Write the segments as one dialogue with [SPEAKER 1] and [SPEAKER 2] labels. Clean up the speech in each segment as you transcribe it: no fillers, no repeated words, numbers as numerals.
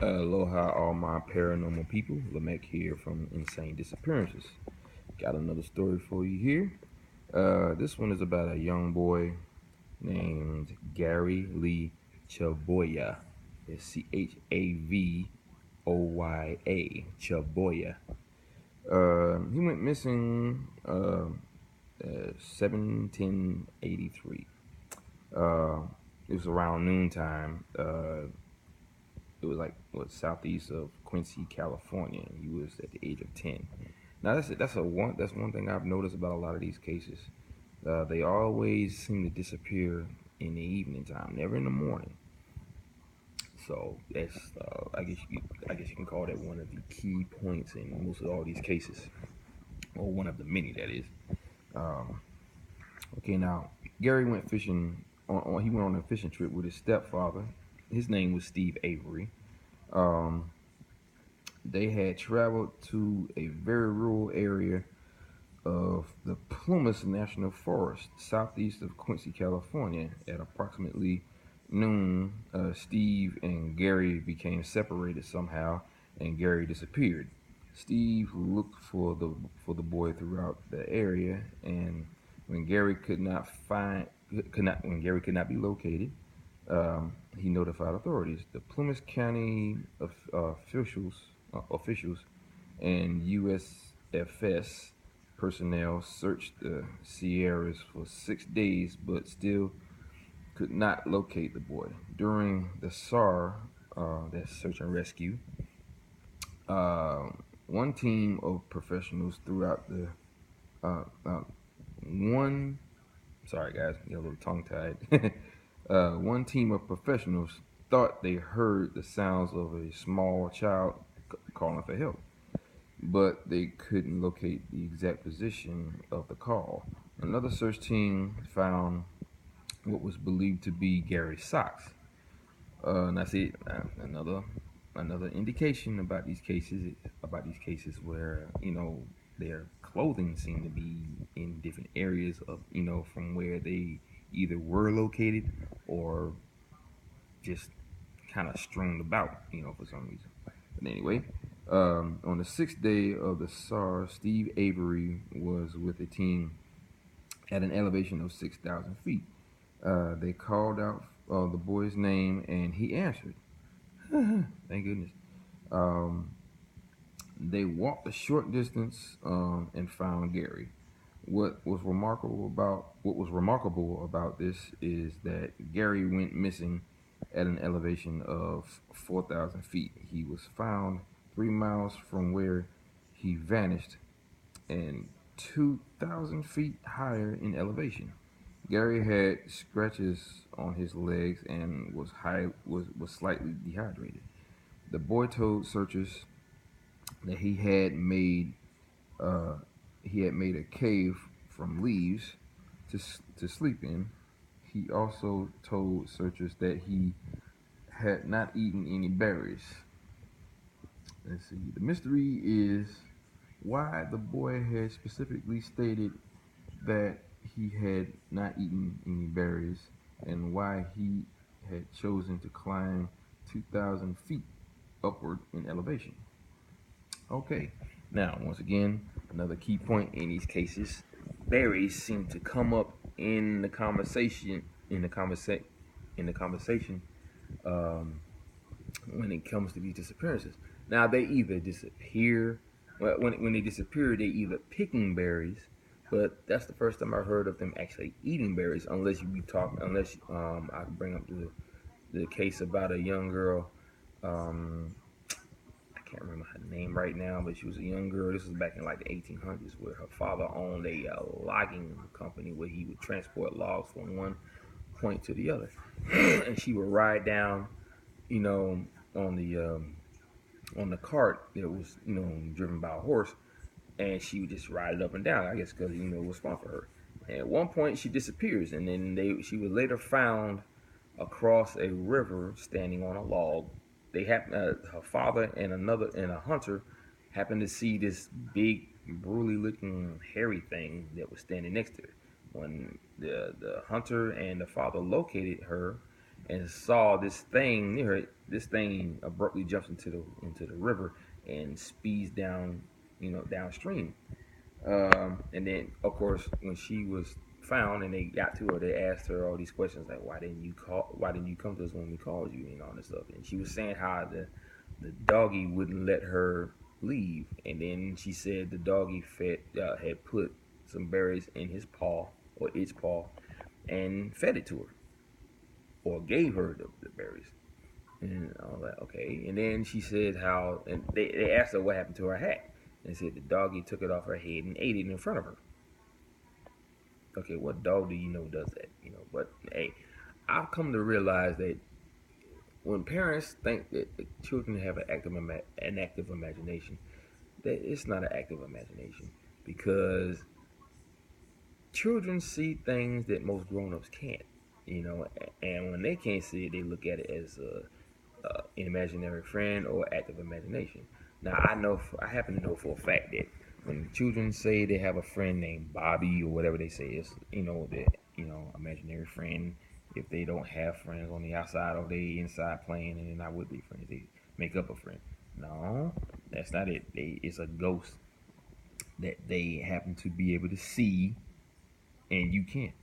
[SPEAKER 1] Aloha, all my paranormal people. Lamech here from Insane Disappearances. Got another story for you here. This one is about a young boy named Gary Lee Chavoya. It's Chavoya. Chavoya. He went missing 1783. Uh, it was around noontime. It was like southeast of Quincy, California. He was at the age of 10. Now that's one thing I've noticed about a lot of these cases. They always seem to disappear in the evening time, never in the morning. So that's I guess you can call that one of the key points in most of all these cases, or one of the many that is. Um, okay, now Gary went fishing. He went on a fishing trip with his stepfather. His name was Steve Avery. Um, they had traveled to a very rural area of the Plumas National Forest, southeast of Quincy, California. At approximately noon, Steve and Gary became separated somehow, and Gary disappeared. Steve looked for the boy throughout the area, and when Gary could not be located, he notified authorities. The Plumas County officials and USFS personnel searched the Sierras for 6 days, but still could not locate the boy. During the SAR, that search and rescue, uh, one team of professionals throughout the one. Sorry, guys, get a little tongue tied. One team of professionals thought they heard the sounds of a small child calling for help, but they couldn't locate the exact position of the call. Another search team found what was believed to be Gary's socks. And I see another indication about these cases where their clothing seemed to be in different areas of from where they either were located or just kind of strewn about for some reason. But anyway, on the sixth day of the SAR, Steve Avery was with a team at an elevation of 6,000 feet. They called out the boy's name and he answered. Thank goodness. Um, they walked a short distance and found Gary. What was remarkable about this is that Gary went missing at an elevation of 4,000 feet. He was found 3 miles from where he vanished and 2,000 feet higher in elevation. Gary had scratches on his legs and was slightly dehydrated. The boy told searchers that uh, he had made a cave from leaves to sleep in. He also told searchers that he had not eaten any berries. Let's see. The mystery is why the boy had specifically stated that he had not eaten any berries and why he had chosen to climb 2,000 feet upward in elevation. Okay, now once again, another key point in these cases: berries seem to come up in the conversation in the conversation um, when it comes to these disappearances. Now they either disappear. Well, when they disappear, they either picking berries, but that's the first time I heard of them actually eating berries. Unless I bring up the case about a young girl. Um, I can't remember her name right now, but she was a young girl. This was back in like the 1800s, where her father owned a logging company where he would transport logs from one point to the other, and she would ride down, you know, on the cart that was driven by a horse, and she would just ride it up and down. I guess because it was fun for her. And at one point, she disappears, and then she was later found across a river standing on a log. Her father and a hunter happened to see this big, burly looking, hairy thing that was standing next to her. When the hunter and the father located her, and saw this thing near her. This thing abruptly jumps into the river and speeds down, downstream. And then, of course, when she was found and they got to her, they asked her all these questions like, "Why didn't you call? Why didn't you come to us when we called you?" And all this stuff. And she was saying how the doggy wouldn't let her leave, and then she said the doggy had put some berries in his paw or its paw and fed it to her or gave her the berries. And I was like, okay. And then she said how, and they asked her what happened to her hat. And said the doggy took it off her head and ate it in front of her. Okay, what dog do you know does that? But hey, I've come to realize that when parents think that children have an active imagination, that it's not an active imagination because children see things that most grown-ups can't. And when they can't see it, they look at it as an imaginary friend or active imagination. Now, I happen to know for a fact that when children say they have a friend named Bobby or whatever they say is, imaginary friend. If they don't have friends on the outside or they inside playing and they're not with their friends, they make up a friend. No, that's not it. It's a ghost that they happen to be able to see and you can't.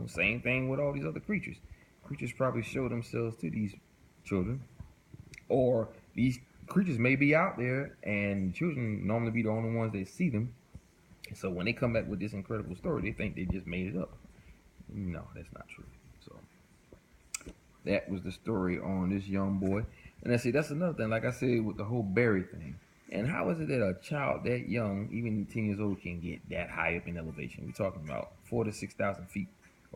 [SPEAKER 1] Same thing with all these other creatures. Creatures probably show themselves to these children, or these creatures may be out there, and children normally be the only ones that see them. So when they come back with this incredible story, they think they just made it up. No, that's not true. So that was the story on this young boy. And I see that's another thing. Like I said, with the whole berry thing. And how is it that a child that young, even 10 years old, can get that high up in elevation? We're talking about 4,000 to 6,000 feet.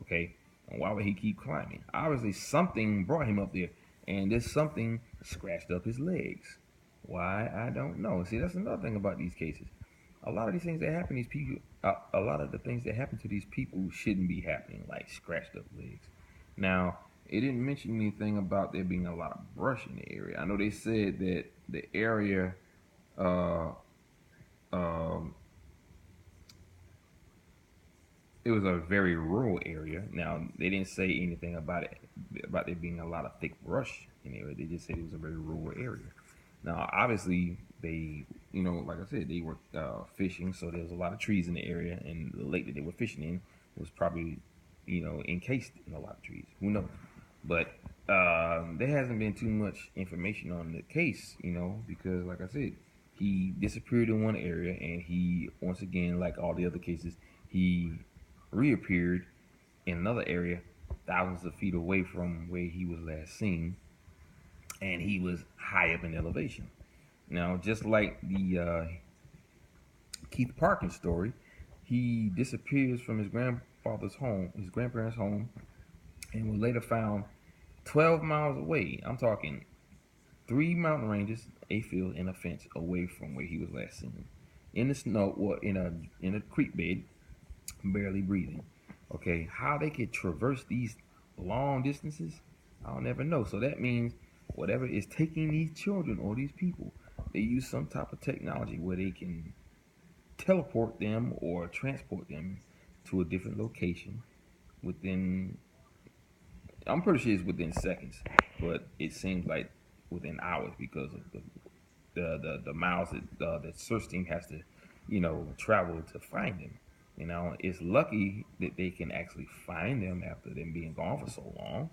[SPEAKER 1] Okay, and why would he keep climbing? Obviously, something brought him up there, and this something scratched up his legs. Why? I don't know. See, that's another thing about these cases. A lot of these things that happen to these people, a lot of the things that happen to these people shouldn't be happening, like scratched up legs. Now, it didn't mention anything about there being a lot of brush in the area. I know they said that the area, uh, um, it was a very rural area. Now, they didn't say anything about there being a lot of thick brush in the area. They just said it was a very rural area. Now, obviously, they, like I said, they were fishing, so there was a lot of trees in the area, and the lake that they were fishing in was probably, encased in a lot of trees. Who knows? But there hasn't been too much information on the case, because, like I said, he disappeared in one area, and he, once again, like all the other cases, he reappeared in another area, thousands of feet away from where he was last seen, and he was high up in elevation. Now, just like the Keith Parkins story, he disappears from his grandparents' home, and was later found 12 miles away. I'm talking 3 mountain ranges, a field, and a fence away from where he was last seen. In the snow, or in a creek bed, barely breathing. Okay, how they could traverse these long distances, I'll never know. So that means whatever is taking these children or these people, they use some type of technology where they can teleport them or transport them to a different location within, I'm pretty sure it's within seconds, but it seems like within hours because of the miles that search team has to, travel to find them. It's lucky that they can actually find them after them being gone for so long,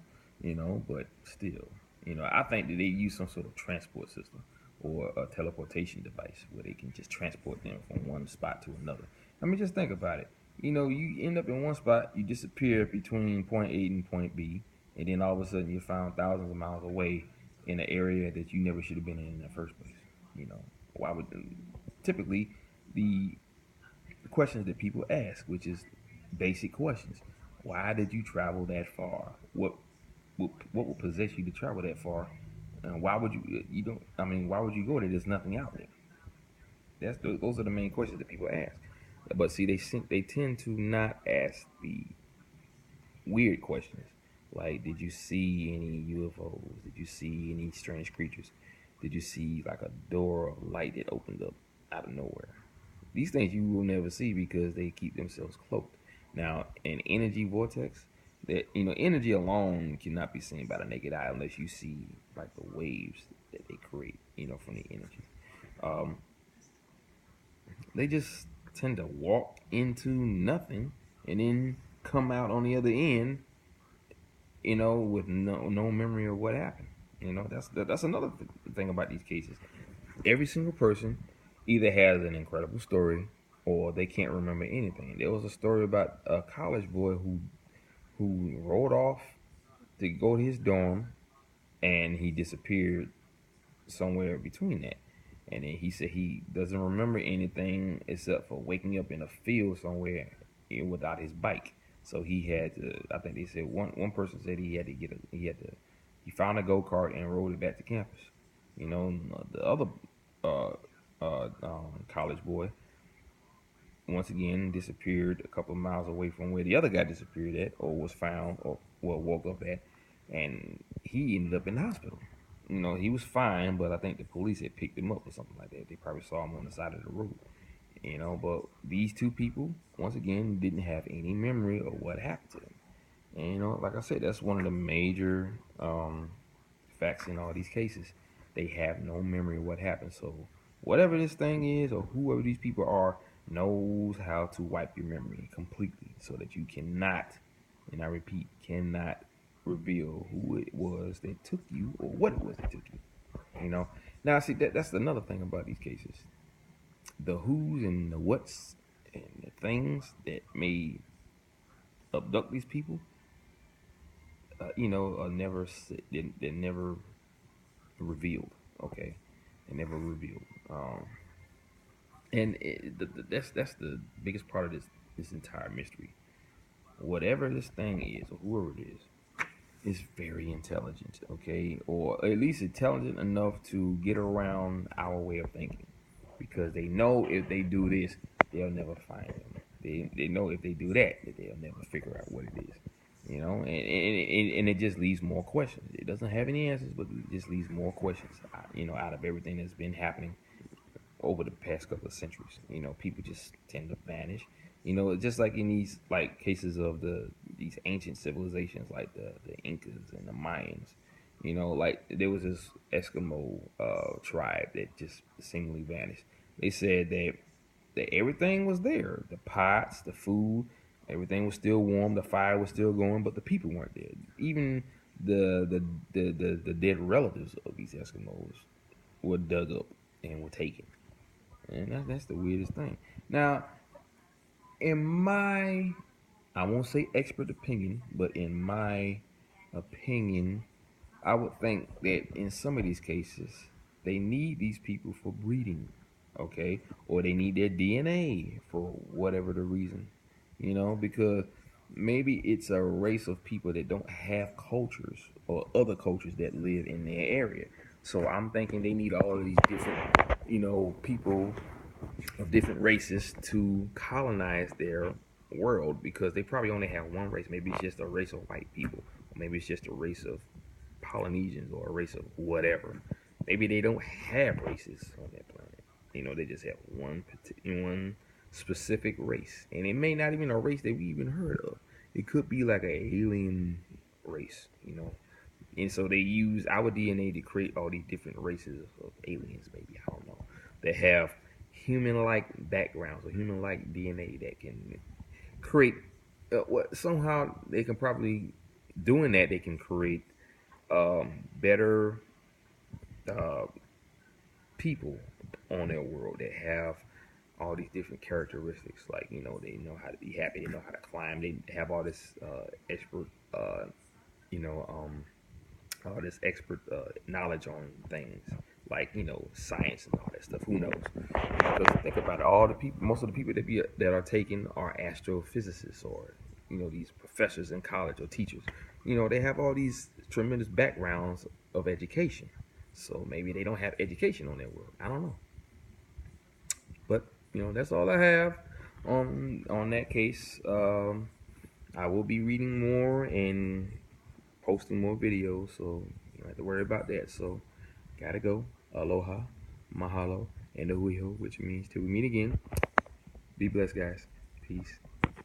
[SPEAKER 1] but still, I think that they use some sort of transport system or a teleportation device where they can just transport them from one spot to another. I mean, just think about it. You end up in one spot, you disappear between point A and point B, and then all of a sudden you're found thousands of miles away in an area that you never should have been in the first place. Why would typically the questions that people ask, which is basic questions. Why did you travel that far? What would possess you to travel that far? And why would you don't? I mean, why would you go there? There's nothing out there. Those are the main questions that people ask. But see, they tend to not ask the weird questions, like did you see any UFOs? Did you see any strange creatures? Did you see like a door of light that opened up out of nowhere? These things you will never see because they keep themselves cloaked. Now, an energy vortex, that energy alone cannot be seen by the naked eye unless you see like the waves that they create, from the energy. Um, they just tend to walk into nothing and then come out on the other end, with no memory of what happened. That's another thing about these cases. Every single person either has an incredible story or they can't remember anything. There was a story about a college boy who rode off to go to his dorm and he disappeared somewhere between that. And then he said he doesn't remember anything except for waking up in a field somewhere without his bike. So he had to. I think they said one person said he had to he found a go-kart and rode it back to campus. The other college boy once again disappeared a couple of miles away from where the other guy disappeared at, or was found, or woke up at, and he ended up in the hospital. He was fine, but I think the police had picked him up or something like that. They probably saw him on the side of the road. But these two people, once again, didn't have any memory of what happened to them. And like I said, that's one of the major facts in all these cases. They have no memory of what happened. So whatever this thing is, or whoever these people are, knows how to wipe your memory completely, so that you cannot, and I repeat, cannot reveal who it was that took you or what it was that took you. Now see that's another thing about these cases. The who's and the what's and the things that may abduct these people, are never they're never revealed. Okay, they're never revealed. And that's the biggest part of this entire mystery. Whatever this thing is, or whoever it is very intelligent, okay, or at least intelligent enough to get around our way of thinking, because they know if they do this, they'll never find them. They know if they do that they'll never figure out what it is. And it just leaves more questions. It doesn't have any answers, but it just leaves more questions. Out of everything that's been happening over the past couple of centuries. People just tend to vanish. Just like in these like cases of these ancient civilizations like the Incas and the Mayans. Like there was this Eskimo tribe that just seemingly vanished. They said that everything was there. The pots, the food, everything was still warm, the fire was still going, but the people weren't there. Even the dead relatives of these Eskimos were dug up and were taken. And that's the weirdest thing. Now, in my, I won't say expert opinion, but in my opinion, I would think that in some of these cases, they need these people for breeding, okay? Or they need their DNA for whatever the reason, because maybe it's a race of people that don't have cultures or other cultures that live in their area. So I'm thinking they need all of these different, people of different races to colonize their world, because they probably only have one race. Maybe it's just a race of white people, or maybe it's just a race of Polynesians, or a race of whatever. Maybe they don't have races on that planet. They just have one specific race, and it may not even a race that we even heard of. It could be like an alien race. And so they use our DNA to create all these different races of aliens. Maybe I don't know, that have human-like backgrounds or human-like DNA that can create. What somehow they can probably doing that they can create better uh, people on their world that have all these different characteristics. Like they know how to be happy, they know how to climb, they have all this expert, you know, um, all this expert knowledge on things like science and all that stuff. Who knows? Because think about it, all the people, most of the people that are taken are astrophysicists, or these professors in college or teachers. They have all these tremendous backgrounds of education. So maybe they don't have education on their world. I don't know. But that's all I have on that case. I will be reading more and posting more videos, so you don't have to worry about that. So gotta go. Aloha, mahalo, and ahuiho, which means till we meet again. Be blessed, guys. Peace.